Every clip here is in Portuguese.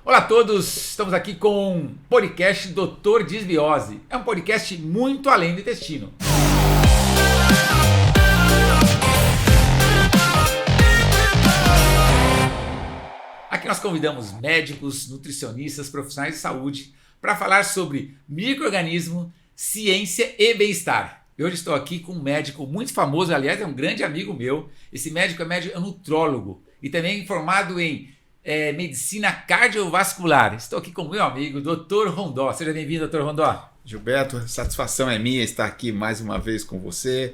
Olá a todos, estamos aqui com o podcast Doutor Disbiose. É um podcast muito além do intestino. Aqui nós convidamos médicos, nutricionistas, profissionais de saúde para falar sobre micro-organismo, ciência e bem-estar. E hoje estou aqui com um médico muito famoso, aliás é um grande amigo meu. Esse médico é nutrólogo e também formado em medicina cardiovascular. Estou aqui com o meu amigo, Dr. Rondó. Seja bem-vindo, Dr. Rondó. Gilberto, a satisfação é minha estar aqui mais uma vez com você,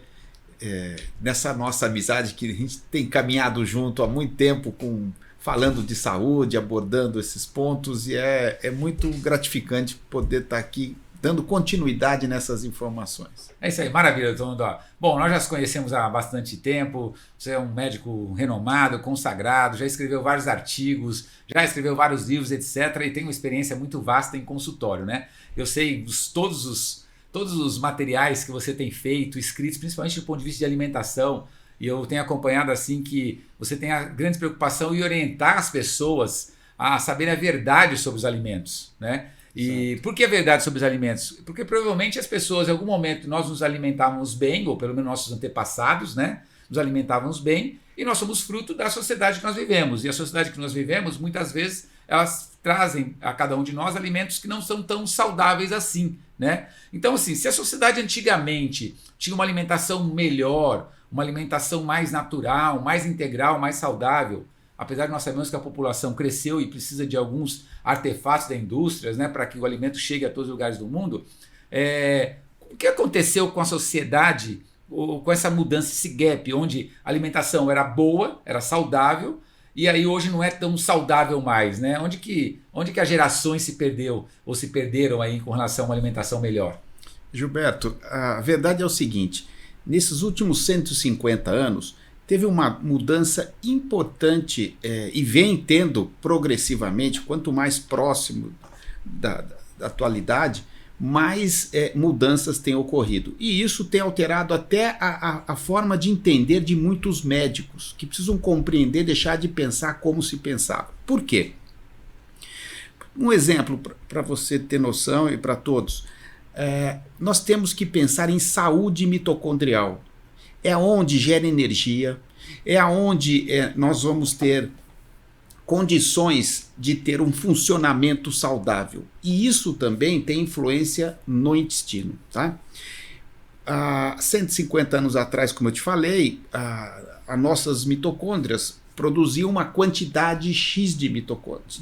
nessa nossa amizade que a gente tem caminhado junto há muito tempo, falando de saúde, abordando esses pontos, e é muito gratificante poder estar aqui dando continuidade nessas informações. É isso aí, maravilha, Dr. Rondó. Bom, nós já nos conhecemos há bastante tempo, você é um médico renomado, consagrado, já escreveu vários artigos, já escreveu vários livros, etc. E tem uma experiência muito vasta em consultório, né? Eu sei todos os materiais que você tem feito, escritos, principalmente do ponto de vista de alimentação, e eu tenho acompanhado assim que você tem a grande preocupação em orientar as pessoas a saberem a verdade sobre os alimentos, né? E por que a verdade sobre os alimentos? Porque provavelmente as pessoas, em algum momento, nós nos alimentávamos bem, ou pelo menos nossos antepassados, né? Nos alimentávamos bem, e nós somos fruto da sociedade que nós vivemos. E a sociedade que nós vivemos, muitas vezes, elas trazem a cada um de nós alimentos que não são tão saudáveis assim, né? Então, assim, se a sociedade antigamente tinha uma alimentação melhor, uma alimentação mais natural, mais integral, mais saudável, apesar de nós sabemos que a população cresceu e precisa de alguns artefatos da indústria, né, para que o alimento chegue a todos os lugares do mundo, o que aconteceu com a sociedade, com essa mudança, esse gap, onde a alimentação era boa, era saudável, e aí hoje não é tão saudável mais, né? Onde que as gerações se perdeu ou se perderam aí com relação a uma alimentação melhor? Gilberto, a verdade é o seguinte, nesses últimos 150 anos, teve uma mudança importante e vem tendo progressivamente, quanto mais próximo da atualidade, mais mudanças têm ocorrido. E isso tem alterado até a forma de entender de muitos médicos, que precisam compreender, deixar de pensar como se pensava. Por quê? Um exemplo para você ter noção e para todos. Nós temos que pensar em saúde mitocondrial. É onde gera energia, é onde nós vamos ter condições de ter um funcionamento saudável. E isso também tem influência no intestino. Tá? Há 150 anos atrás, como eu te falei, as nossas mitocôndrias produziam uma quantidade X de mitocôndrias.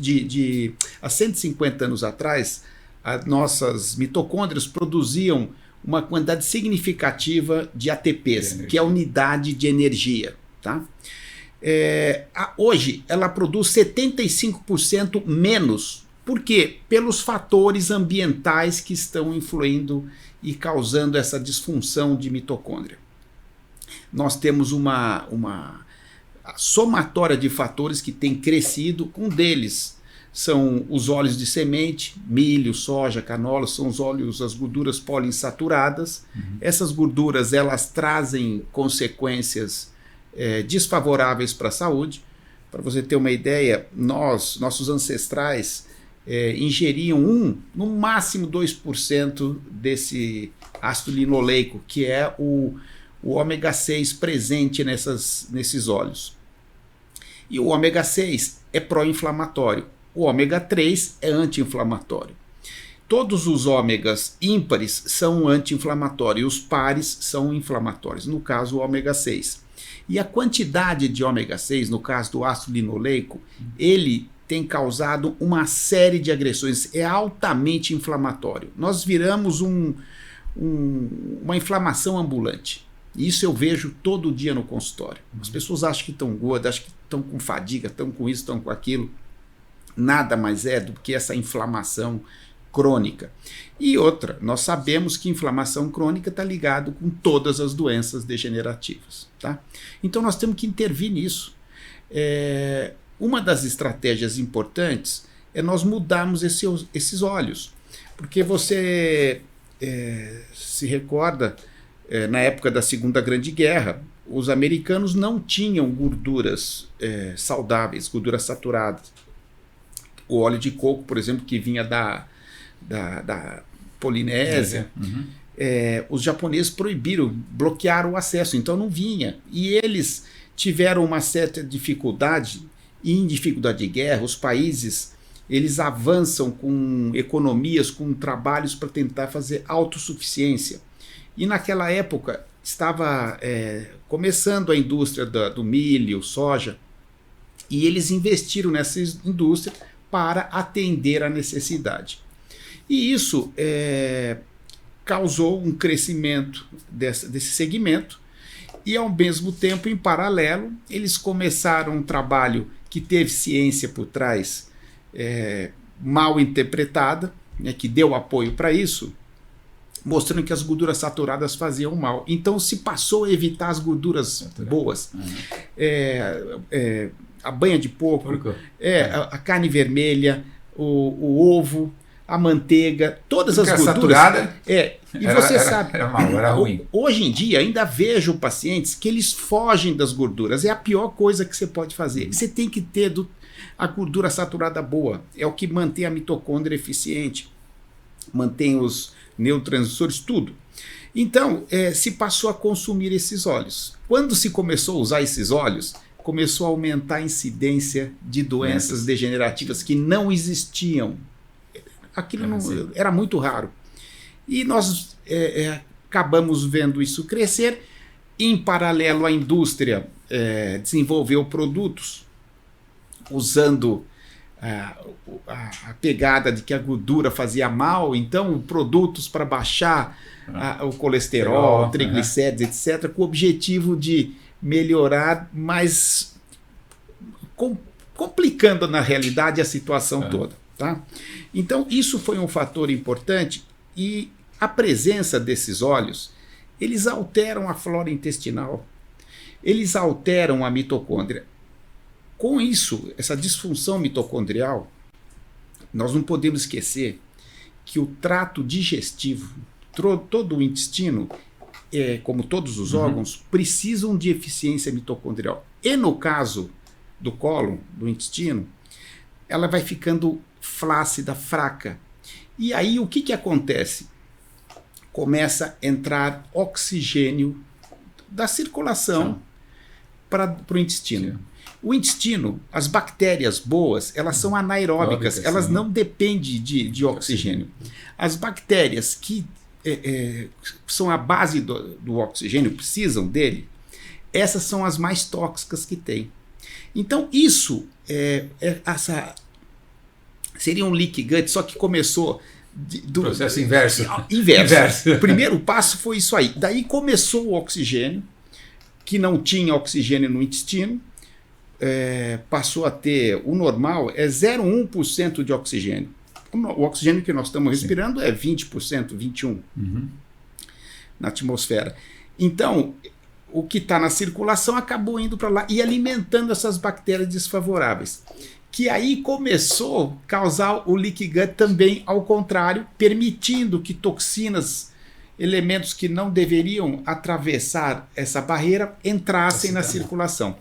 Há 150 anos atrás, as nossas mitocôndrias produziam uma quantidade significativa de ATPs, que é a unidade de energia. Tá? Hoje ela produz 75% menos. Por quê? Pelos fatores ambientais que estão influindo e causando essa disfunção de mitocôndria. Nós temos uma somatória de fatores que tem crescido, um deles são os óleos de semente, milho, soja, canola, são os óleos, as gorduras poliinsaturadas. Essas gorduras elas trazem consequências desfavoráveis para a saúde. Para você ter uma ideia, nossos ancestrais ingeriam no máximo 2% desse ácido linoleico, que é o ômega 6 presente nesses óleos. E o ômega 6 é pró-inflamatório. O ômega 3 é anti-inflamatório. Todos os ômegas ímpares são anti-inflamatórios e os pares são inflamatórios, no caso o ômega 6. E a quantidade de ômega 6, no caso do ácido linoleico, ele tem causado uma série de agressões, é altamente inflamatório. Nós viramos uma inflamação ambulante. Isso eu vejo todo dia no consultório. As pessoas acham que estão gordas, acham que estão com fadiga, estão com isso, estão com aquilo. Nada mais é do que essa inflamação crônica. E outra, nós sabemos que inflamação crônica está ligado com todas as doenças degenerativas. Tá? Então nós temos que intervir nisso. Uma das estratégias importantes é nós mudarmos esses óleos. Porque você se recorda, na época da Segunda Grande Guerra, os americanos não tinham gorduras saudáveis, gorduras saturadas. O óleo de coco, por exemplo, que vinha da Polinésia, os japoneses proibiram, bloquearam o acesso, então não vinha. E eles tiveram uma certa dificuldade, e em dificuldade de guerra, os países eles avançam com economias, com trabalhos para tentar fazer autossuficiência. E naquela época estava começando a indústria do milho, soja, e eles investiram nessa indústria para atender a necessidade. E isso causou um crescimento desse segmento, e ao mesmo tempo, em paralelo, eles começaram um trabalho que teve ciência por trás, mal interpretada, né, que deu apoio para isso, mostrando que as gorduras saturadas faziam mal. Então se passou a evitar as gorduras boas. A banha de porco, a carne vermelha, o ovo, a manteiga, todas as gorduras. Saturada, você sabe, era mal, era ruim. Hoje em dia ainda vejo pacientes que eles fogem das gorduras. É a pior coisa que você pode fazer. Você tem que ter a gordura saturada boa. É o que mantém a mitocôndria eficiente, mantém os neurotransmissores, tudo. Então, se passou a consumir esses óleos. Quando se começou a usar esses óleos, começou a aumentar a incidência de doenças degenerativas que não existiam. Aquilo era muito raro. E nós acabamos vendo isso crescer. Em paralelo, a indústria desenvolveu produtos usando a pegada de que a gordura fazia mal, então produtos para baixar o colesterol, triglicéridos, etc., com o objetivo de melhorar, mas complicando na realidade a situação toda. Tá? Então isso foi um fator importante, e a presença desses óleos, eles alteram a flora intestinal, eles alteram a mitocôndria. Com isso, essa disfunção mitocondrial, nós não podemos esquecer que o trato digestivo, todo o intestino, como todos os órgãos, precisam de eficiência mitocondrial. E no caso do cólon, do intestino, ela vai ficando flácida, fraca. E aí o que acontece? Começa a entrar oxigênio da circulação para o intestino. O intestino, as bactérias boas, elas são anaeróbicas, elas não dependem de oxigênio. As bactérias que são a base do oxigênio, precisam dele, essas são as mais tóxicas que tem. Então isso seria um leaky gut, só que começou do processo inverso. O primeiro passo foi isso aí. Daí começou o oxigênio, que não tinha oxigênio no intestino, passou a ter, o normal é 0,1% de oxigênio. O oxigênio que nós estamos respirando é 20%, 21% na atmosfera. Então, o que está na circulação acabou indo para lá e alimentando essas bactérias desfavoráveis. Que aí começou a causar o leaky gut também ao contrário, permitindo que toxinas, elementos que não deveriam atravessar essa barreira, entrassem na circulação.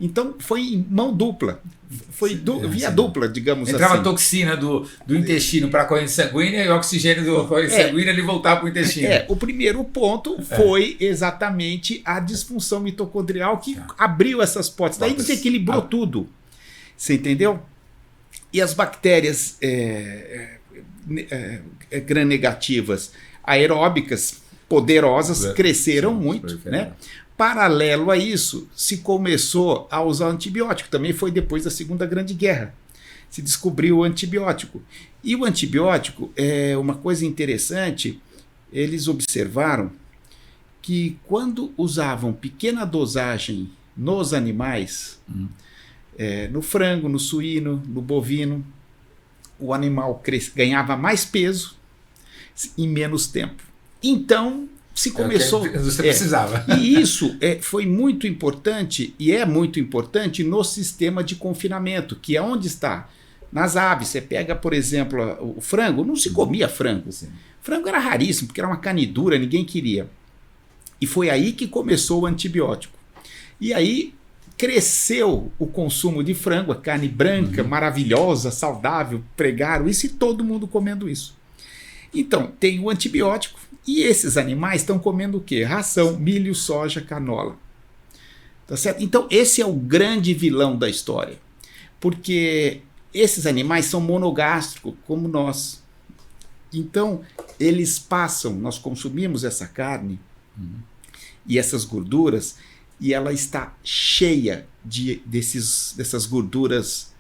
Então foi em mão dupla, foi via dupla, digamos assim. Entrava a toxina do intestino para a corrente sanguínea e o oxigênio da corrente sanguínea ele voltava para o intestino. O primeiro ponto foi exatamente a disfunção mitocondrial que abriu essas portas, daí desequilibrou tudo. Você entendeu? E as bactérias gram-negativas aeróbicas, poderosas, cresceram muito, né? Paralelo a isso, se começou a usar antibiótico. Também foi depois da Segunda Grande Guerra. Se descobriu o antibiótico. E o antibiótico é uma coisa interessante. Eles observaram que quando usavam pequena dosagem nos animais, no frango, no suíno, no bovino, o animal ganhava mais peso em menos tempo. Então se começou. Você precisava. E isso foi muito importante, e é muito importante no sistema de confinamento, que é onde está. Nas aves, você pega, por exemplo, o frango, não se comia frango. Frango era raríssimo, porque era uma carne dura, ninguém queria. E foi aí que começou o antibiótico. E aí, cresceu o consumo de frango, a carne branca, maravilhosa, saudável, pregaram isso e todo mundo comendo isso. Então, tem o antibiótico e esses animais estão comendo o quê? Ração, milho, soja, canola. Tá certo? Então, esse é o grande vilão da história, porque esses animais são monogástricos, como nós. Então, eles passam, nós consumimos essa carne e essas gorduras, e ela está cheia dessas gorduras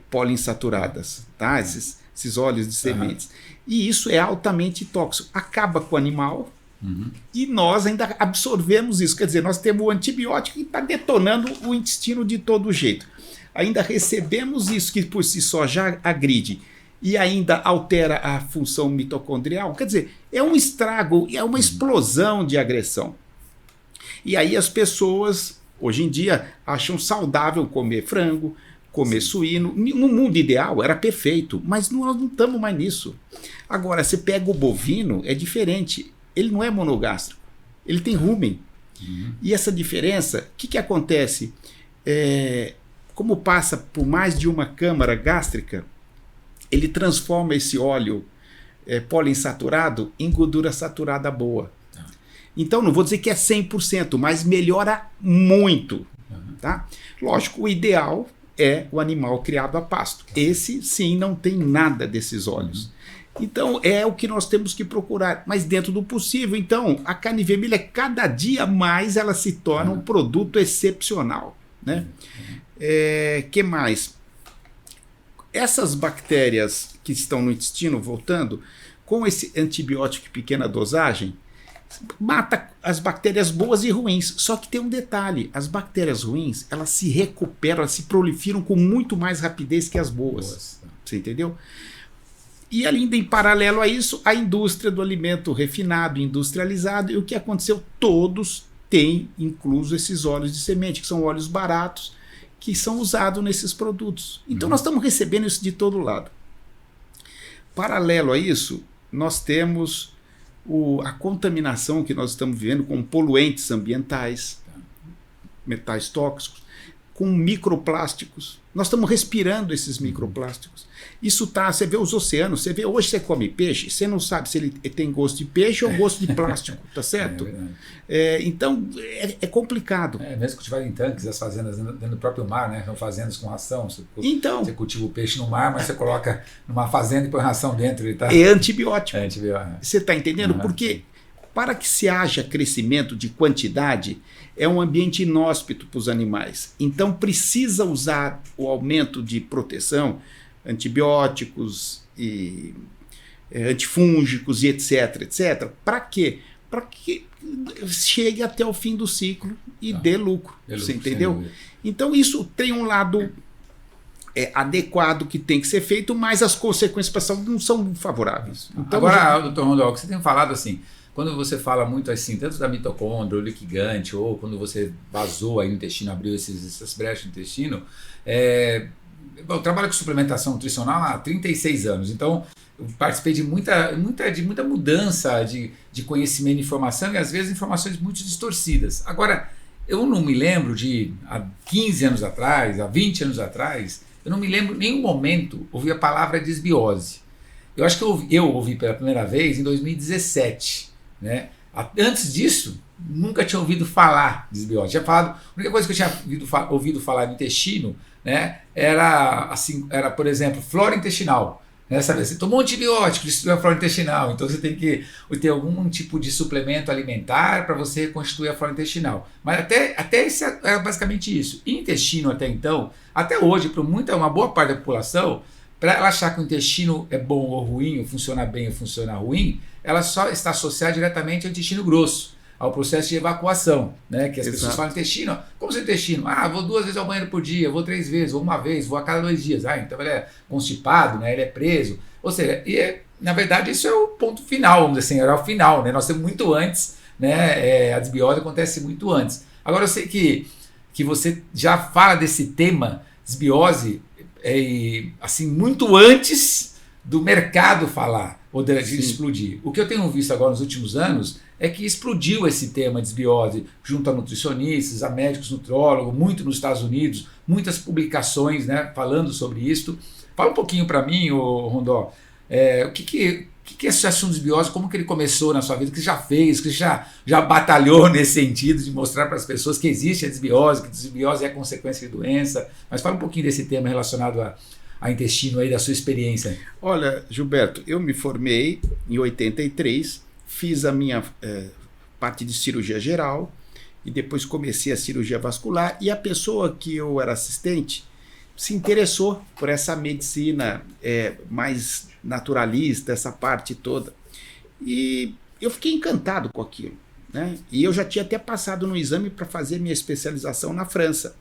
poliinsaturadas, tá? Esses óleos de sementes. E isso é altamente tóxico. Acaba com o animal e nós ainda absorvemos isso. Quer dizer, nós temos o antibiótico que está detonando o intestino de todo jeito. Ainda recebemos isso que por si só já agride e ainda altera a função mitocondrial. Quer dizer, é um estrago, é uma explosão de agressão. E aí as pessoas, hoje em dia, acham saudável comer frango, comer suíno. No mundo ideal era perfeito, mas nós não estamos mais nisso. Agora, você pega o bovino, é diferente. Ele não é monogástrico, ele tem rumen. E essa diferença, o que acontece? Como passa por mais de uma câmara gástrica, ele transforma esse óleo poliinsaturado em gordura saturada boa. Então, não vou dizer que é 100%, mas melhora muito. Tá? Lógico, o ideal é o animal criado a pasto. Esse, sim, não tem nada desses óleos. Então, é o que nós temos que procurar, mas dentro do possível. Então, a carne vermelha, cada dia mais, ela se torna um produto excepcional. Né? Que mais? Essas bactérias que estão no intestino, voltando, com esse antibiótico de pequena dosagem, mata as bactérias boas e ruins. Só que tem um detalhe, as bactérias ruins, elas se recuperam, elas se proliferam com muito mais rapidez que as boas. Você entendeu? E ainda em paralelo a isso, a indústria do alimento refinado, industrializado, e o que aconteceu? Todos têm incluso esses óleos de semente, que são óleos baratos, que são usados nesses produtos. Então nós estamos recebendo isso de todo lado. Paralelo a isso, nós temos a contaminação que nós estamos vivendo com poluentes ambientais, metais tóxicos, com microplásticos. Nós estamos respirando esses microplásticos. Isso tá, você vê os oceanos, hoje você come peixe, você não sabe se ele tem gosto de peixe ou gosto de plástico, tá certo? Então, é complicado. Mesmo cultivar em tanques, as fazendas dentro do próprio mar, né? São fazendas com ração. Você cultiva o peixe no mar, mas você coloca numa fazenda e põe ração dentro. E tá... É antibiótico. Antibiótico. Você está entendendo? Porque para que se haja crescimento de quantidade, é um ambiente inóspito para os animais. Então precisa usar o aumento de proteção, antibióticos e antifúngicos e etc, etc. Para quê? Para que chegue até o fim do ciclo e dê lucro. Você entendeu? Então isso tem um lado adequado que tem que ser feito, mas as consequências para a saúde não são favoráveis. Então, agora, doutor Rondol, você tem falado assim, quando você fala muito assim, tanto da mitocôndria, o liquigante, ou quando você vazou aí no intestino, abriu essas brechas no intestino, eu trabalho com suplementação nutricional há 36 anos, então eu participei de muita mudança de conhecimento e informação, e às vezes informações muito distorcidas. Agora, eu não me lembro há 15 anos atrás, há 20 anos atrás, eu não me lembro em nenhum momento ouvir a palavra desbiose. Eu acho que eu ouvi pela primeira vez em 2017. Né? Antes disso, nunca tinha ouvido falar de desbiose. Tinha falado, a única coisa que eu tinha ouvido falar no intestino, né, era, por exemplo, flora intestinal. Né? Sabe, você tomou um antibiótico, destruiu a flora intestinal, então você tem que ter algum tipo de suplemento alimentar para você reconstituir a flora intestinal. Mas até isso era basicamente isso. E intestino até então, até hoje, para uma boa parte da população, para ela achar que o intestino é bom ou ruim, ou funciona bem ou funciona ruim, ela só está associada diretamente ao intestino grosso, ao processo de evacuação, né? Que as pessoas falam intestino, como seu intestino? Vou 2 vezes ao banheiro por dia, vou 3 vezes, vou 1 vez, vou a cada 2 dias. Então ele é constipado, né? Ele é preso. Ou seja, na verdade isso é o ponto final, vamos dizer assim, era o final, né? Nós temos muito antes, né? A desbiose acontece muito antes. Agora eu sei que você já fala desse tema, desbiose, assim, muito antes do mercado falar ou de explodir. O que eu tenho visto agora nos últimos anos é que explodiu esse tema de desbiose junto a nutricionistas, a médicos nutrólogos, muito nos Estados Unidos, muitas publicações, né, falando sobre isso. Fala um pouquinho para mim, Rondó, o que é esse assunto de desbiose, como que ele começou na sua vida, que você já fez, que você já batalhou nesse sentido de mostrar para as pessoas que existe a desbiose, que a desbiose é consequência de doença. Mas fala um pouquinho desse tema relacionado a intestino aí, da sua experiência. Olha, Gilberto, eu me formei em 83, fiz a minha parte de cirurgia geral e depois comecei a cirurgia vascular, e a pessoa que eu era assistente se interessou por essa medicina mais naturalista, essa parte toda. E eu fiquei encantado com aquilo, né? E eu já tinha até passado no exame para fazer minha especialização na França.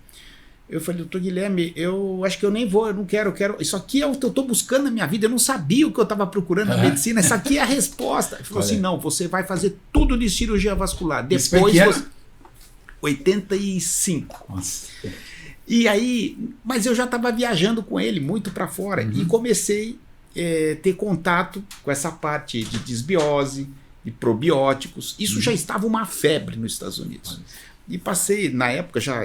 Eu falei, doutor Guilherme, eu acho que eu nem vou, eu não quero, isso aqui é o que eu estou buscando na minha vida, eu não sabia o que eu estava procurando na medicina, essa aqui é a resposta. Ele falou assim, não, você vai fazer tudo de cirurgia vascular. Depois você... 85. Nossa. E aí, mas eu já estava viajando com ele muito para fora, e comecei a ter contato com essa parte de desbiose, de probióticos. Isso já estava uma febre nos Estados Unidos. E passei, na época, já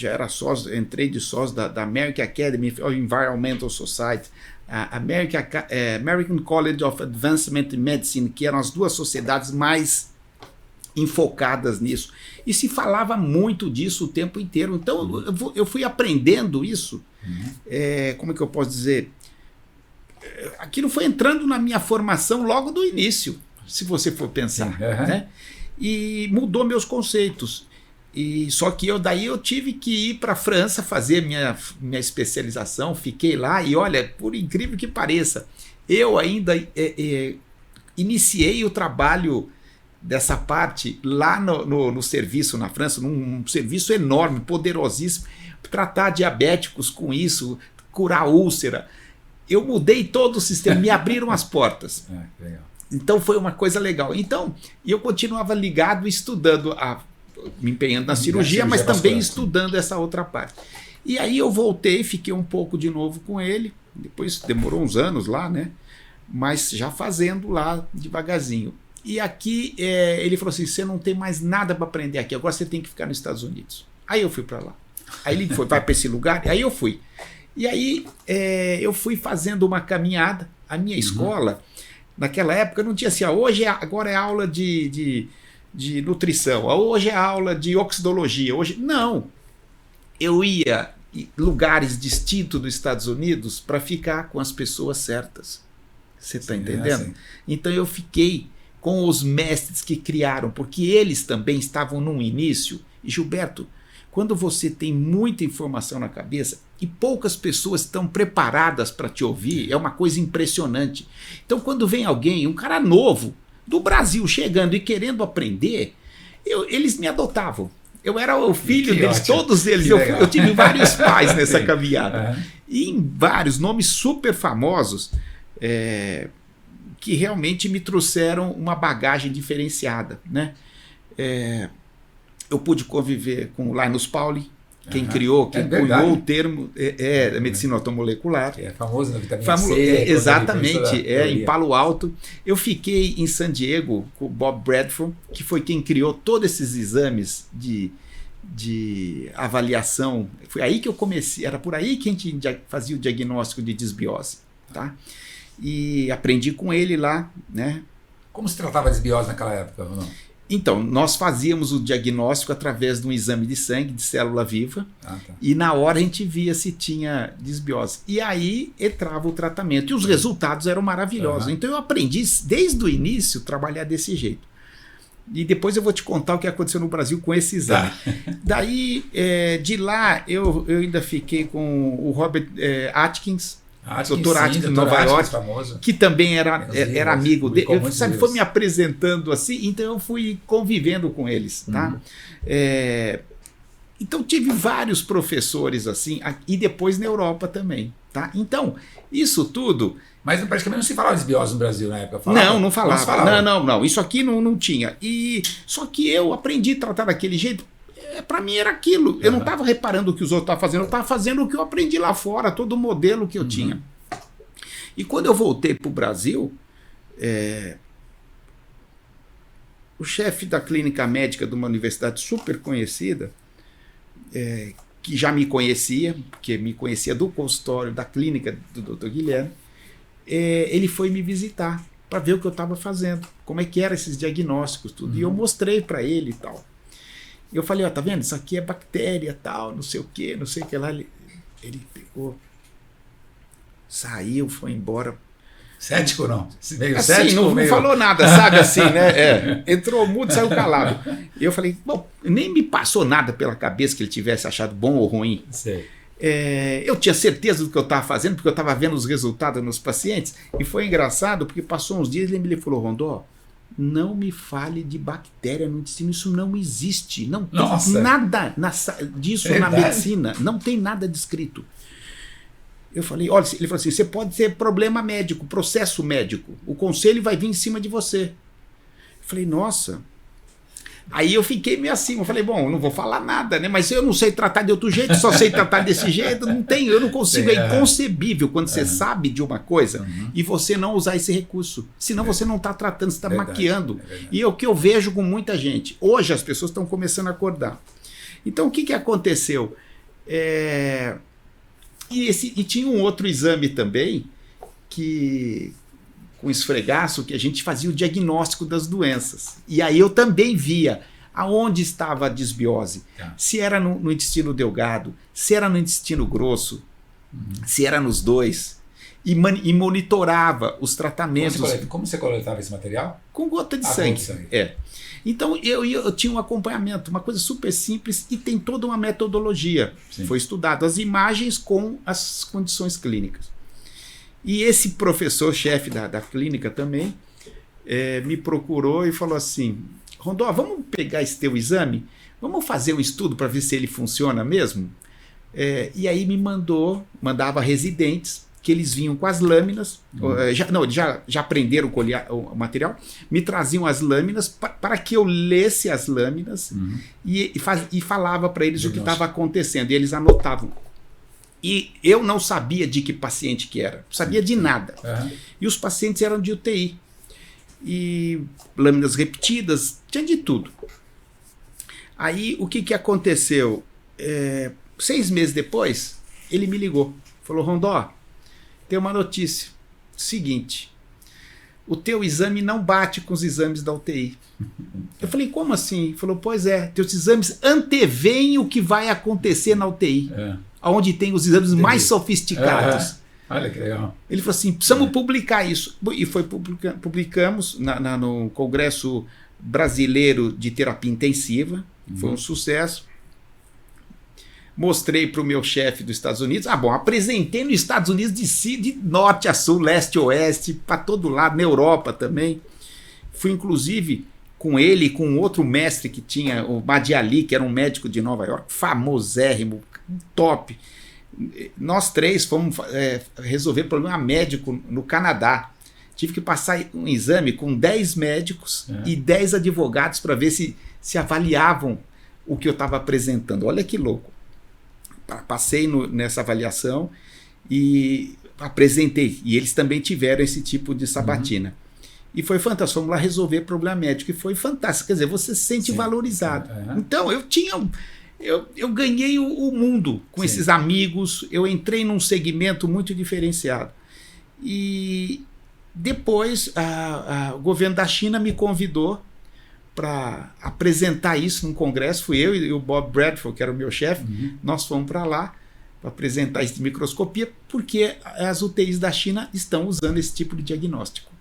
era sócio, entrei de sócio da American Academy of Environmental Society, a American College of Advancement in Medicine, que eram as duas sociedades mais enfocadas nisso. E se falava muito disso o tempo inteiro. Então, eu fui aprendendo isso. Como é que eu posso dizer? Aquilo foi entrando na minha formação logo do início, se você for pensar. Né? E mudou meus conceitos. E só que daí eu tive que ir para a França fazer minha especialização, fiquei lá e olha, por incrível que pareça, eu ainda iniciei o trabalho dessa parte lá no serviço na França, num serviço enorme, poderosíssimo, tratar diabéticos com isso, curar úlcera. Eu mudei todo o sistema, me abriram as portas. Legal. Então foi uma coisa legal. Então eu continuava ligado, estudando me empenhando na cirurgia, mas também estudando essa outra parte. E aí eu voltei, fiquei um pouco de novo com ele, depois demorou uns anos lá, né? Mas já fazendo lá devagarzinho. E aqui ele falou assim, você não tem mais nada para aprender aqui, agora você tem que ficar nos Estados Unidos. Aí eu fui para lá. Aí ele vai para esse lugar, aí eu fui. E aí eu fui fazendo uma caminhada. A minha escola, naquela época, não tinha assim, agora é aula de nutrição, hoje é aula de oxidologia, não, eu ia em lugares distintos dos Estados Unidos para ficar com as pessoas certas, você está entendendo? Então eu fiquei com os mestres que criaram, porque eles também estavam no início. E Gilberto, quando você tem muita informação na cabeça e poucas pessoas estão preparadas para te ouvir, é uma coisa impressionante. Então quando vem alguém, um cara novo do Brasil chegando e querendo aprender, eles me adotavam. Eu era o filho deles, ótimo. Todos eles. Eu tive vários pais nessa caminhada. E em vários nomes super famosos que realmente me trouxeram uma bagagem diferenciada. Né? Eu pude conviver com o Linus Pauling, quem criou, quem cunhou o termo da medicina automolecular. É famoso na vitamina C. Exatamente, em Palo Alto. Eu fiquei em San Diego com o Bob Bradford, que foi quem criou todos esses exames de avaliação. Foi aí que eu comecei, era por aí que a gente fazia o diagnóstico de desbiose. Tá? E aprendi com ele lá. Né? Como se tratava a desbiose naquela época, não? Então, nós fazíamos o diagnóstico através de um exame de sangue, de célula viva, e na hora a gente via se tinha desbiose. E aí entrava o tratamento, e os resultados eram maravilhosos. Então eu aprendi desde o início a trabalhar desse jeito. E depois eu vou te contar o que aconteceu no Brasil com esse exame. Daí, de lá, eu ainda fiquei com o Robert Atkins, Dr. Atkins, Nova York, famoso. Que também era amigo dele, foi me apresentando assim, então eu fui convivendo com eles. Tá? Então tive vários professores assim, e depois na Europa também. Tá? Então, isso tudo... Mas praticamente não se falava de desbiose no Brasil na época? Não falava. Não, isso aqui não tinha. Só que eu aprendi a tratar daquele jeito. Para mim era aquilo. Eu não estava reparando o que os outros estavam fazendo, eu estava fazendo o que eu aprendi lá fora, todo o modelo que eu tinha. E quando eu voltei para o Brasil, o chefe da clínica médica de uma universidade super conhecida, que já me conhecia, porque me conhecia do consultório, da clínica do Dr. Guilherme, ele foi me visitar para ver o que eu estava fazendo, como é que eram esses diagnósticos, tudo. E eu mostrei para ele e tal. Eu falei, ó, tá vendo? Isso aqui é bactéria, tal, não sei o que, não sei o que lá. Ele pegou, saiu, foi embora. Cético não? Meio assim, cético, não meio... falou nada, sabe assim, né? Entrou mudo, saiu calado. E eu falei, bom, nem me passou nada pela cabeça que ele tivesse achado bom ou ruim. Sei. Eu tinha certeza do que eu estava fazendo, porque eu estava vendo os resultados nos pacientes. E foi engraçado, porque passou uns dias e ele falou, Rondó, não me fale de bactéria no intestino, isso não existe. Não tem nada disso na medicina, não tem nada descrito. Eu falei, olha, ele falou assim, você pode ter problema médico, processo médico, o conselho vai vir em cima de você. Eu falei, nossa. Aí eu fiquei meio assim, eu falei, bom, eu não vou falar nada, né? Mas eu não sei tratar de outro jeito, só sei tratar desse jeito, não tem, eu não consigo, é inconcebível quando você sabe de uma coisa e você não usar esse recurso. Senão você não está tratando, você está maquiando. E é o que eu vejo com muita gente. Hoje as pessoas estão começando a acordar. Então o que aconteceu? E tinha um outro exame também, com esfregaço, que a gente fazia o diagnóstico das doenças. E aí eu também via aonde estava a disbiose. Se era no intestino delgado, se era no intestino grosso, se era nos dois. E monitorava os tratamentos. Como você coletava esse material? Com gota de sangue. Então eu tinha um acompanhamento, uma coisa super simples, e tem toda uma metodologia. Sim. Foi estudado as imagens com as condições clínicas. E esse professor-chefe da clínica também me procurou e falou assim, Rondó, vamos pegar esse teu exame, vamos fazer um estudo para ver se ele funciona mesmo? E aí mandava residentes, que eles vinham com as lâminas, já aprenderam o material, me traziam as lâminas para que eu lesse as lâminas e falava para eles o que estava acontecendo, e eles anotavam. E eu não sabia de que paciente que era, não sabia de nada. E os pacientes eram de UTI. E lâminas repetidas, tinha de tudo. Aí o que aconteceu? 6 meses depois, ele me ligou. Falou, Rondó, tem uma notícia. Seguinte, o teu exame não bate com os exames da UTI. Eu falei, como assim? Ele falou, pois é, teus exames antevêm o que vai acontecer na UTI. Onde tem os exames mais sofisticados. Olha que legal. Ele falou assim, precisamos publicar isso. E publicamos no Congresso Brasileiro de Terapia Intensiva. Foi um sucesso. Mostrei para o meu chefe dos Estados Unidos. Apresentei nos Estados Unidos de norte a sul, leste a oeste, para todo lado, na Europa também. Fui, inclusive, com ele e com outro mestre que tinha, o Madi Ali, que era um médico de Nova York, famosérrimo, top. Nós 3 fomos resolver problema médico no Canadá. Tive que passar um exame com 10 médicos e 10 advogados para ver se avaliavam o que eu estava apresentando. Olha que louco. Passei nessa avaliação e apresentei. E eles também tiveram esse tipo de sabatina. E foi fantástico. Fomos lá resolver problema médico. E foi fantástico. Quer dizer, você se sente valorizado. Então, eu ganhei o mundo com esses amigos, eu entrei num segmento muito diferenciado. E depois o governo da China me convidou para apresentar isso num congresso. Fui eu e o Bob Bradford, que era o meu chefe, nós fomos para lá para apresentar isso de microscopia, porque as UTIs da China estão usando esse tipo de diagnóstico.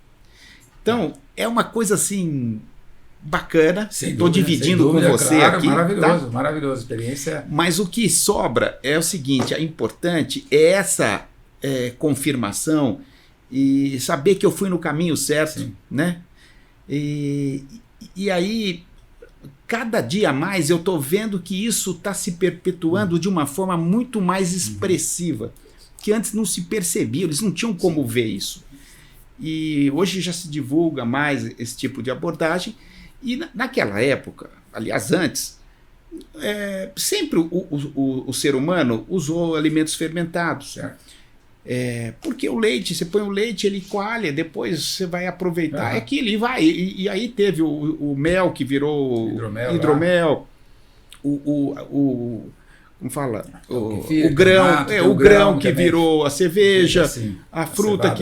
Então, é uma coisa assim bacana, estou dividindo com você aqui. Maravilhoso, maravilhosa experiência. Mas o que sobra é o seguinte, é importante essa confirmação e saber que eu fui no caminho certo, né? E aí, cada dia mais eu estou vendo que isso está se perpetuando de uma forma muito mais expressiva, que antes não se percebia, eles não tinham como ver isso. E hoje já se divulga mais esse tipo de abordagem. E naquela época, aliás, antes, sempre o ser humano usou alimentos fermentados. Porque o leite, você põe o leite, ele coalha, depois você vai aproveitar aquilo e vai. E aí teve o mel que virou hidromel, como fala? O grão que virou a cerveja, assim, a fruta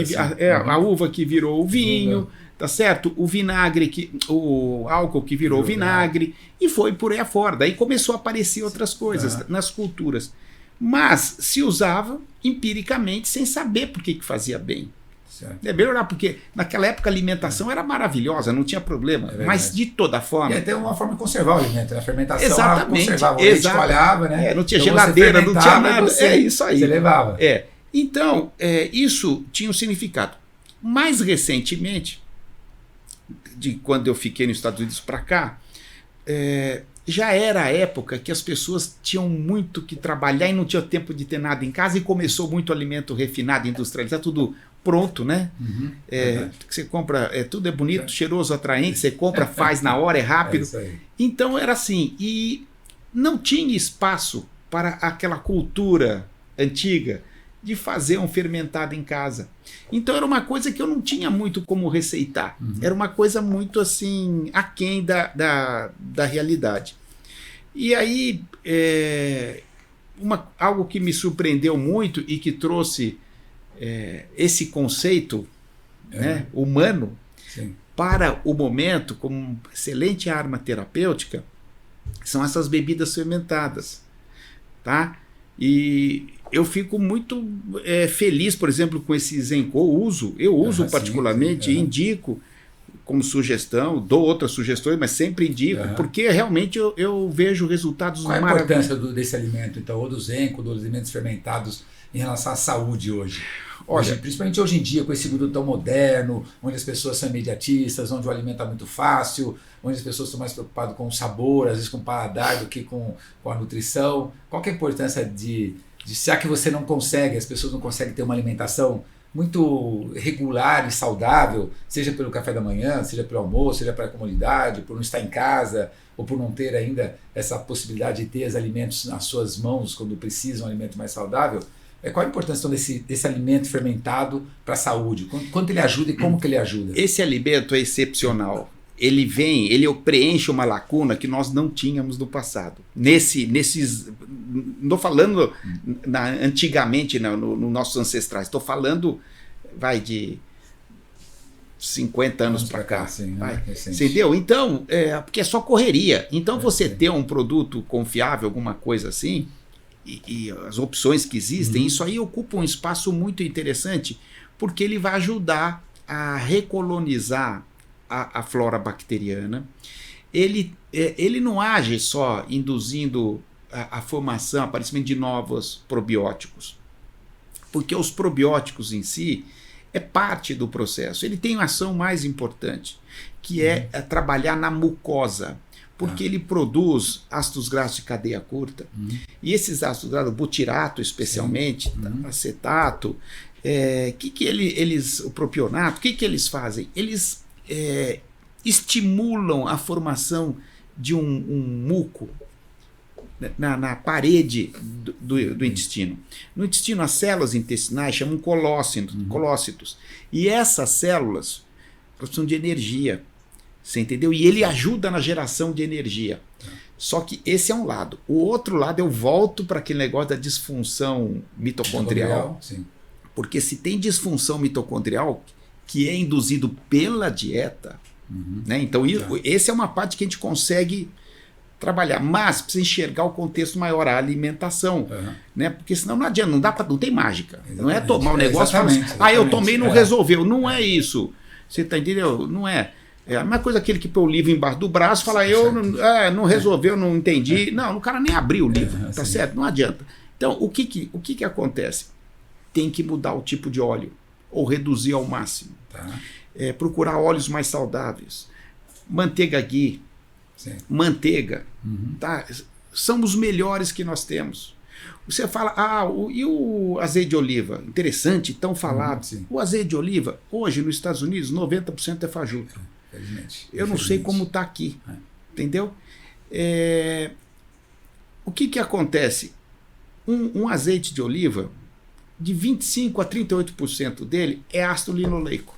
a uva que virou o vinho, tá certo? O vinagre, o álcool que virou vinagre, e foi por aí afora. Daí começou a aparecer outras coisas nas culturas. Mas se usava empiricamente sem saber por que fazia bem. Certo. É melhorar, porque naquela época a alimentação era maravilhosa, não tinha problema. Mas de toda forma. E até uma forma de conservar o alimento, a fermentação. Exatamente. Conservava o leite, coalhava, né? Não tinha então geladeira, não tinha nada. É isso aí. Você levava. Então, isso tinha um significado. Mais recentemente, de quando eu fiquei nos Estados Unidos para cá, já era a época que as pessoas tinham muito que trabalhar e não tinham tempo de ter nada em casa, e começou muito alimento refinado, industrializado, tudo pronto, né? Que você compra, tudo é bonito, cheiroso, atraente, você compra, faz na hora, é rápido. Então era assim, e não tinha espaço para aquela cultura antiga de fazer um fermentado em casa. Então era uma coisa que eu não tinha muito como receitar. Era uma coisa muito assim, aquém da realidade. E aí, algo que me surpreendeu muito e que trouxe esse conceito humano para o momento como uma excelente arma terapêutica são essas bebidas fermentadas. Tá? E eu fico muito feliz, por exemplo, com esse Zenko. Eu uso particularmente, indico como sugestão, dou outras sugestões, mas sempre indico, porque realmente eu vejo resultados maravilhosos. Qual a importância desse alimento, então, ou do Zenko, dos alimentos fermentados, em relação à saúde hoje? Olha, principalmente hoje em dia, com esse mundo tão moderno, onde as pessoas são imediatistas, onde o alimento é muito fácil, onde as pessoas estão mais preocupadas com o sabor, às vezes com o paladar, do que com a nutrição. Qual que é a importância de já que você não consegue, as pessoas não conseguem ter uma alimentação muito regular e saudável, seja pelo café da manhã, seja pelo almoço, seja para a comunidade, por não estar em casa, ou por não ter ainda essa possibilidade de ter os alimentos nas suas mãos quando precisam, um alimento mais saudável? Qual a importância desse alimento fermentado para a saúde? Quanto ele ajuda e como que ele ajuda? Esse alimento é excepcional. Ele preenche uma lacuna que nós não tínhamos no passado. Não estou falando antigamente, nos nossos ancestrais, estou falando de 50 anos para cá. Sim, entendeu? Então, porque é só correria. Então, você ter um produto confiável, alguma coisa assim, e as opções que existem, isso aí ocupa um espaço muito interessante, porque ele vai ajudar a recolonizar a flora bacteriana. Ele não age só induzindo a formação, aparecimento de novos probióticos, porque os probióticos em si é parte do processo. Ele tem uma ação mais importante, que é trabalhar na mucosa, porque ele produz ácidos graxos de cadeia curta, e esses ácidos graxos, butirato especialmente, acetato, o propionato, o que eles fazem? Eles estimulam a formação de um muco na parede do intestino. No intestino, as células intestinais chamam colócitos. E essas células precisam de energia. Você entendeu? E ele ajuda na geração de energia. Só que esse é um lado. O outro lado, eu volto para aquele negócio da disfunção mitocondrial. Sim. Porque se tem disfunção mitocondrial que é induzido pela dieta, né? Então essa é uma parte que a gente consegue trabalhar, mas precisa enxergar o contexto maior, a alimentação, né? Porque senão não adianta, não tem mágica. Exatamente. Não é tomar o negócio e falar assim, eu tomei e não resolveu. Não é isso. Você está entendendo? Não é. É a mesma coisa aquele que põe o livro embaixo do braço e fala, não resolveu, não entendi. Não, o cara nem abriu o livro, tá certo? Não adianta. Então, o que acontece? Tem que mudar o tipo de óleo, ou reduzir ao máximo. Procurar óleos mais saudáveis. Manteiga ghee, manteiga, tá? São os melhores que nós temos. Você fala, e o azeite de oliva? Interessante, tão falado. O azeite de oliva, hoje nos Estados Unidos, 90% é fajuto. Eu não sei como está aqui, entendeu? O que acontece? Um azeite de oliva, de 25% a 38% dele é ácido linoleico.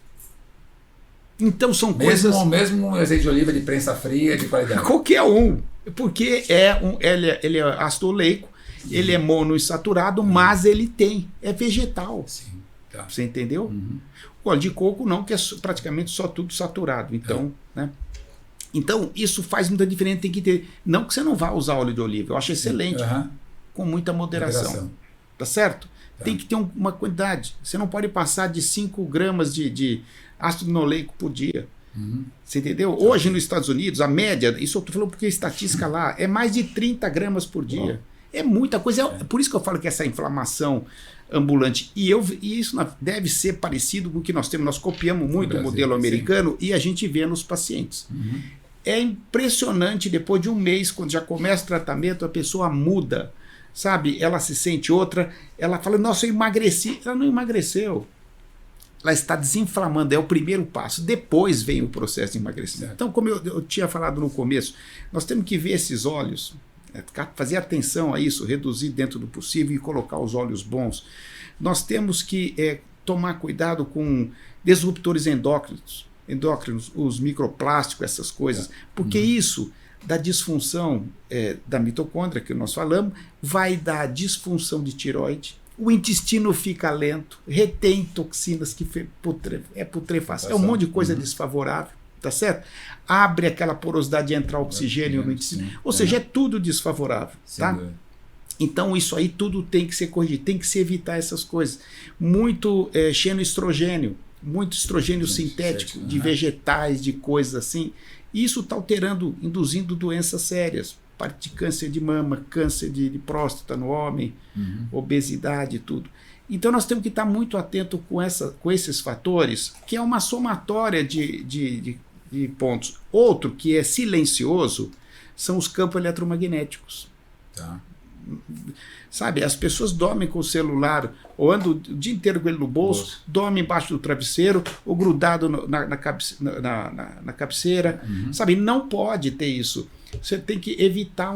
Então são coisas... Mesmo um azeite de oliva de prensa fria, de qualidade. Qualquer um. Porque ele é ácido oleico, ele é monoinsaturado, mas ele é vegetal. Sim, tá. Você entendeu? O óleo de coco não, que é praticamente só tudo saturado. Então, né? Então, isso faz muita diferença. Tem que ter. Não que você não vá usar óleo de oliva, eu acho excelente, com muita moderação. Tá certo? Tá. Tem que ter uma quantidade. Você não pode passar de 5 gramas de ácido linoleico por dia. Você entendeu? Tá. Hoje nos Estados Unidos, a média, isso eu estou falando porque a estatística lá, é mais de 30 gramas por dia. É muita coisa. É por isso que eu falo que essa inflamação ambulante. E isso deve ser parecido com o que nós temos. Nós copiamos muito o modelo americano e a gente vê nos pacientes. É impressionante, depois de um mês, quando já começa o tratamento, a pessoa muda, sabe? Ela se sente outra, ela fala, nossa, eu emagreci. Ela não emagreceu. Ela está desinflamando, é o primeiro passo. Depois vem o processo de emagrecimento. Então, como eu tinha falado no começo, nós temos que ver esses óleos, fazer atenção a isso, reduzir dentro do possível e colocar os óleos bons. Nós temos que tomar cuidado com disruptores endócrinos, os microplásticos, essas coisas, porque isso da disfunção da mitocôndria, que nós falamos, vai dar disfunção de tireoide, o intestino fica lento, retém toxinas que putrefação, é um monte de coisa desfavorável, tá certo? Abre aquela porosidade de entrar oxigênio no intestino, ou seja, é tudo desfavorável, tá? Então isso aí tudo tem que ser corrigido, tem que se evitar essas coisas. Muito xenoestrogênio, muito estrogênio sintético de vegetais, de coisas assim. Isso está alterando, induzindo doenças sérias, parte de câncer de mama, câncer de próstata no homem, obesidade e tudo. Então nós temos que estar muito atento com esses fatores, que é uma somatória de pontos. Outro que é silencioso são os campos eletromagnéticos. Tá. Sabe, as pessoas dormem com o celular ou andam o dia inteiro com ele no bolso, dormem embaixo do travesseiro ou grudado na cabeceira. Sabe, não pode ter isso. Você tem que evitar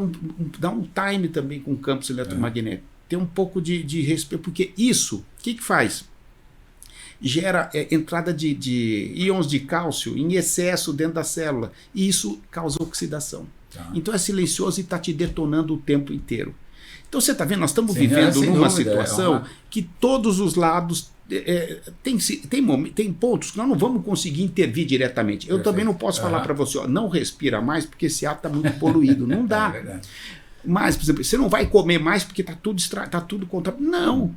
dar um time também com campos eletromagnéticos. Ter um pouco de respeito, porque isso, o que faz? Gera entrada de íons de cálcio em excesso dentro da célula, e isso causa oxidação. Então é silencioso e está te detonando o tempo inteiro. Então você está vendo, nós estamos vivendo numa situação que todos os lados tem pontos que nós não vamos conseguir intervir diretamente. Eu também não posso falar para você, não respira mais porque esse ar está muito poluído. Não dá. Mas, por exemplo, você não vai comer mais porque está tudo contra. Não.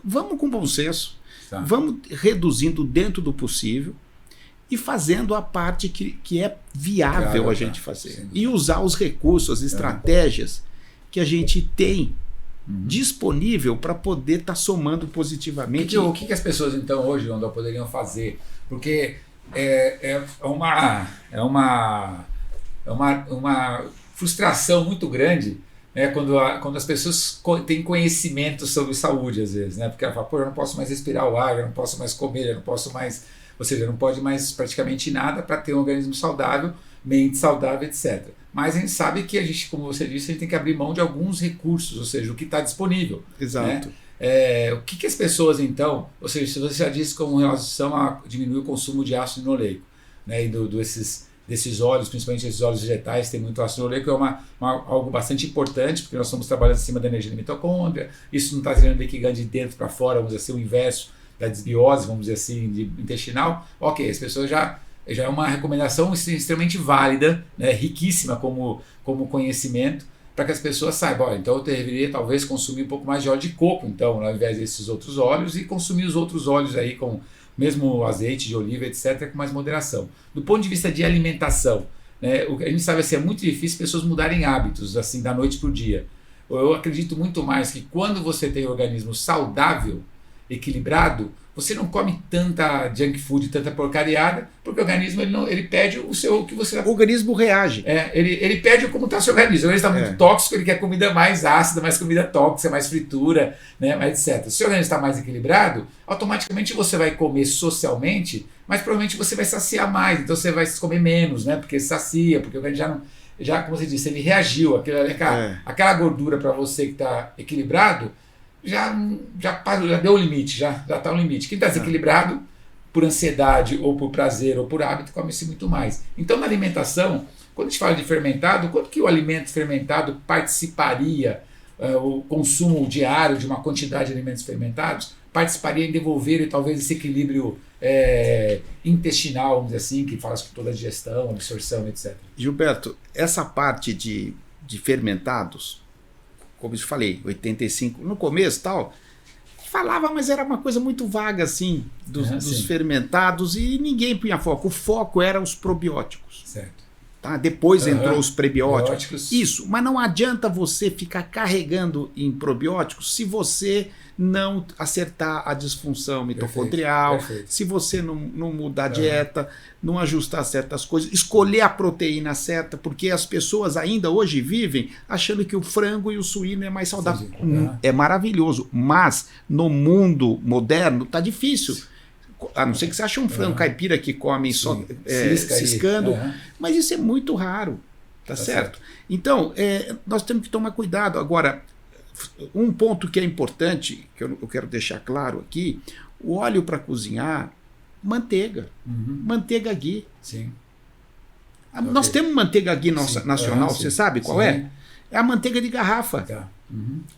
Vamos com bom senso. Vamos reduzindo dentro do possível e fazendo a parte que é viável a gente fazer. E usar os recursos, as estratégias que a gente tem disponível para poder estar somando positivamente. O que as pessoas então hoje, Rondon, poderiam fazer? Porque é uma frustração muito grande, né, quando as pessoas têm conhecimento sobre saúde, às vezes, né? Porque ela fala, pô, eu não posso mais respirar o ar, eu não posso mais comer, eu não posso mais... Ou seja, não pode mais praticamente nada para ter um organismo saudável, mente saudável, etc. Mas a gente sabe que a gente, como você disse, a gente tem que abrir mão de alguns recursos, ou seja, o que está disponível. Exato. Né? O que as pessoas, então, ou seja, se você já disse como relação a diminuir o consumo de ácido linoleico, né, e desses óleos, principalmente esses óleos vegetais, tem muito ácido linoleico, é algo bastante importante, porque nós estamos trabalhando em cima da energia da mitocôndria, isso não está gerando liquigando de dentro para fora, vamos dizer assim, o inverso da desbiose, vamos dizer assim, intestinal. Ok, as pessoas já é uma recomendação extremamente válida, né, riquíssima como conhecimento, para que as pessoas saibam, então eu deveria talvez consumir um pouco mais de óleo de coco, então, ao invés desses outros óleos, e consumir os outros óleos aí, com mesmo azeite de oliva, etc., com mais moderação. Do ponto de vista de alimentação, né, a gente sabe assim, é muito difícil pessoas mudarem hábitos assim da noite para o dia. Eu acredito muito mais que quando você tem um organismo saudável, equilibrado, você não come tanta junk food, tanta porcariada, porque o organismo ele pede o que você... O organismo reage. Ele pede como está o seu organismo. Ele está muito tóxico, ele quer comida mais ácida, mais comida tóxica, mais fritura, né, mais etc. Se o seu organismo está mais equilibrado, automaticamente você vai comer socialmente, mas provavelmente você vai saciar mais, então você vai comer menos, né, porque sacia, porque o organismo já como você disse, ele reagiu, aquela gordura para você que está equilibrado, já deu o limite, já está no limite. Quem está desequilibrado, por ansiedade, ou por prazer, ou por hábito, come-se muito mais. Então, na alimentação, quando a gente fala de fermentado, quanto que o alimento fermentado participaria, o consumo diário de uma quantidade de alimentos fermentados, participaria em devolver talvez esse equilíbrio intestinal, vamos dizer assim, que fala sobre toda a digestão, absorção, etc. Gilberto, essa parte de fermentados, como eu te falei, 85, no começo tal, falava, mas era uma coisa muito vaga assim, dos fermentados, e ninguém punha foco. O foco era os probióticos. Certo. Tá? Depois entrou os prebióticos. Probióticos. Isso, mas não adianta você ficar carregando em probióticos se você não acertar a disfunção mitocondrial, Perfeito. se você não mudar a dieta, não ajustar certas coisas, escolher a proteína certa, porque as pessoas ainda hoje vivem achando que o frango e o suíno é mais saudável. É maravilhoso, mas no mundo moderno tá difícil. A não ser que você ache um frango caipira que come só ciscando, mas isso é muito raro, tá certo? Então, nós temos que tomar cuidado. Agora, um ponto que é importante, que eu quero deixar claro aqui, o óleo para cozinhar, manteiga. Manteiga ghee. Sim. Nós temos manteiga ghee nacional, você sabe qual é? É a manteiga de garrafa. Tá.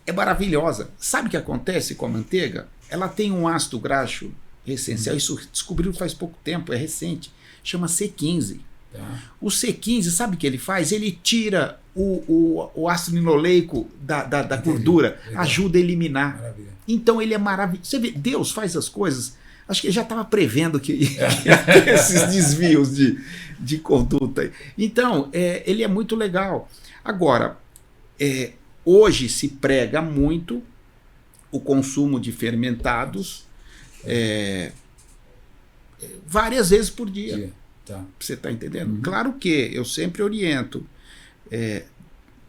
É maravilhosa. Sabe o que acontece com a manteiga? Ela tem um ácido graxo essencial, isso descobriu faz pouco tempo, é recente, chama C15. Tá. O C15, sabe o que ele faz? Ele tira o ácido linoleico da gordura, ajuda a eliminar. Maravilha. Então ele é maravilhoso. Você vê, Deus faz as coisas, acho que ele já estava prevendo que ia ter esses desvios de conduta. Então, ele é muito legal. Agora, hoje se prega muito o consumo de fermentados, várias vezes por dia. Tá. Você está entendendo? Claro que eu sempre oriento,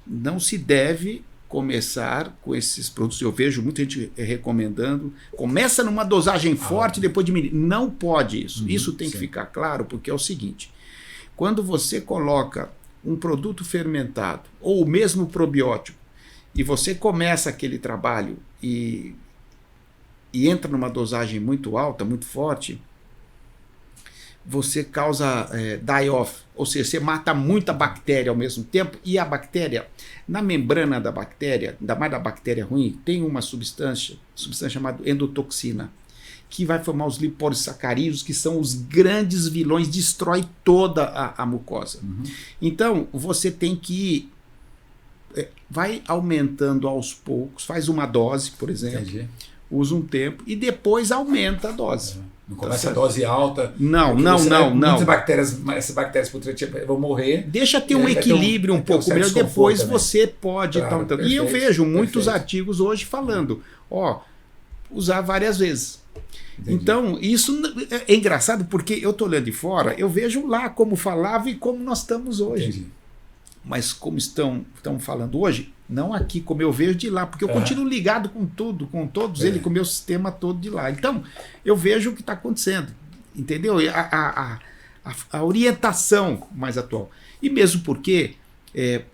não se deve começar com esses produtos. Eu vejo muita gente recomendando, começa numa dosagem forte, depois diminui. Não pode isso. Isso tem que ficar claro, porque é o seguinte, quando você coloca um produto fermentado, ou o mesmo probiótico, e você começa aquele trabalho e entra numa dosagem muito alta, muito forte, você causa die-off, ou seja, você mata muita bactéria ao mesmo tempo, e a bactéria, na membrana da bactéria, ainda mais da bactéria ruim, tem uma substância chamada endotoxina, que vai formar os lipossacarídeos, que são os grandes vilões, destrói toda a mucosa. Então, você tem que vai aumentando aos poucos, faz uma dose, por exemplo, Entendi. Usa um tempo e depois aumenta a dose. Não começa a dose alta. Não. Muitas bactérias, essas bactérias vão morrer. Deixa ter um equilíbrio um pouco melhor, depois também. Você pode... Claro, e eu vejo muitos perfeito. artigos hoje falando, usar várias vezes. Entendi. Então, isso é engraçado, porque eu estou olhando de fora, eu vejo lá como falava e como nós estamos hoje. Entendi. Mas como estão falando hoje, não aqui, como eu vejo de lá, porque eu continuo ligado com tudo, com todos eles, com o meu sistema todo de lá. Então, eu vejo o que está acontecendo, entendeu? A orientação mais atual. E mesmo porque,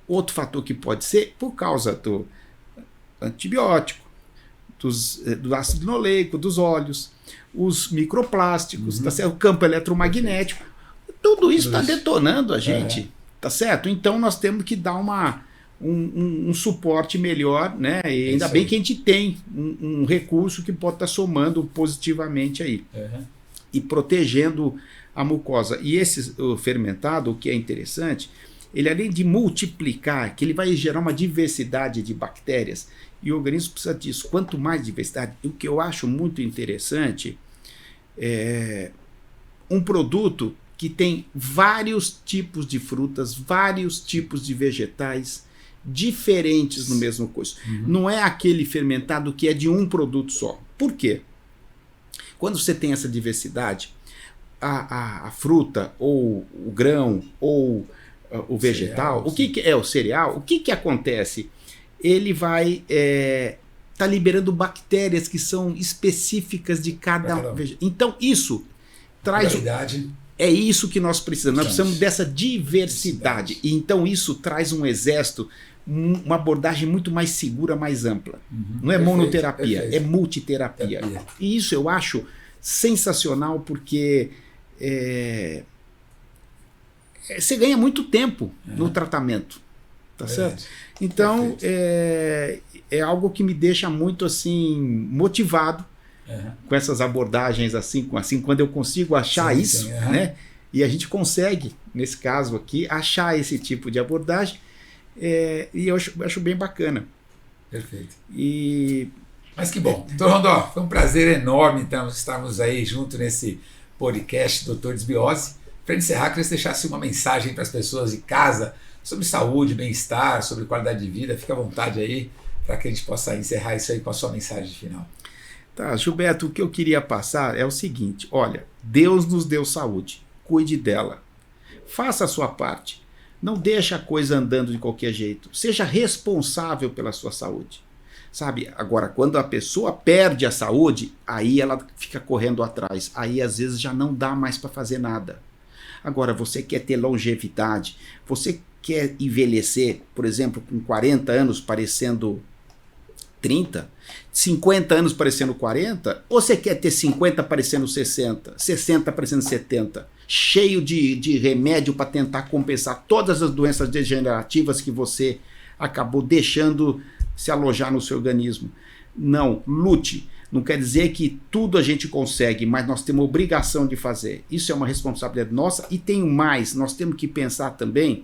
outro fator que pode ser, por causa do antibiótico, do ácido linoleico, dos óleos, os microplásticos, tá certo? O campo eletromagnético, tudo isso está detonando a gente. Tá certo? Então nós temos que dar um suporte melhor, né? E ainda bem que a gente tem um recurso que pode estar somando positivamente aí e protegendo a mucosa. E o fermentado, o que é interessante, ele além de multiplicar, que ele vai gerar uma diversidade de bactérias, e o organismo precisa disso. Quanto mais diversidade, o que eu acho muito interessante é um produto que tem vários tipos de frutas, vários tipos de vegetais diferentes no mesmo coisa. Não é aquele fermentado que é de um produto só. Por quê? Quando você tem essa diversidade, a fruta, ou o grão, ou o vegetal, o que é o cereal, o que acontece? Ele vai tá liberando bactérias que são específicas de cada vegetal. Então isso traz... É isso que nós precisamos. Nós precisamos dessa diversidade. E então isso traz um exército uma abordagem muito mais segura, mais ampla. Não é Perfeito, monoterapia, perfeito. é multiterapia. Terapia. E isso eu acho sensacional porque você ganha muito tempo no tratamento. Tá Verdade. certo? Então, Perfeito. é algo que me deixa muito assim motivado Uhum. com essas abordagens assim quando eu consigo achar Sim, isso, sim, aham. né? E a gente consegue, nesse caso aqui, achar esse tipo de abordagem, e eu acho bem bacana. Perfeito. E Mas que bom. Doutor Rondó, foi um prazer enorme então, estarmos aí junto nesse podcast Doutor Desbiose. Para encerrar, queria que você deixasse uma mensagem para as pessoas de casa sobre saúde, bem-estar, sobre qualidade de vida. Fique à vontade aí para que a gente possa encerrar isso aí com a sua mensagem final. tá, Gilberto, o que eu queria passar é o seguinte: olha, Deus nos deu saúde, cuide dela, faça a sua parte, não deixe a coisa andando de qualquer jeito, seja responsável pela sua saúde. Sabe, agora quando a pessoa perde a saúde, aí ela fica correndo atrás, aí às vezes já não dá mais para fazer nada. Agora, você quer ter longevidade, você quer envelhecer, por exemplo, com 40 anos parecendo 30, 50 anos parecendo 40, ou você quer ter 50 parecendo 60, 60 parecendo 70, cheio de remédio para tentar compensar todas as doenças degenerativas que você acabou deixando se alojar no seu organismo? Não, lute. Não quer dizer que tudo a gente consegue, mas nós temos obrigação de fazer. Isso é uma responsabilidade nossa. E tem mais, nós temos que pensar também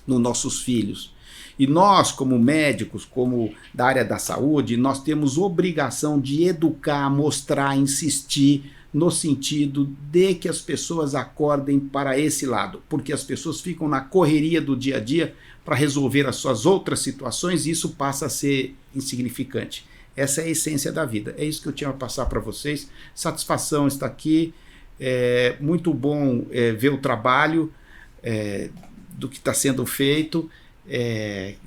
nos nossos filhos. E nós, como médicos, como da área da saúde, nós temos obrigação de educar, mostrar, insistir no sentido de que as pessoas acordem para esse lado, porque as pessoas ficam na correria do dia a dia para resolver as suas outras situações e isso passa a ser insignificante. Essa é a essência da vida. É isso que eu tinha a passar para vocês. Satisfação estar aqui. É muito bom ver o trabalho do que está sendo feito,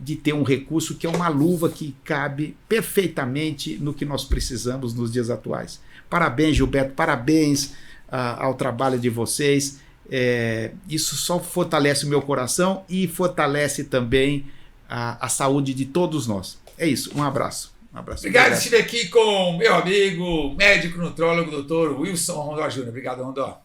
de ter um recurso que é uma luva que cabe perfeitamente no que nós precisamos nos dias atuais. Parabéns, Gilberto. Parabéns ao trabalho de vocês. Isso só fortalece o meu coração e fortalece também a saúde de todos nós. É isso. Um abraço. Obrigado, estive aqui com meu amigo, médico nutrólogo, doutor Wilson Rondó Júnior. Obrigado, Rondó.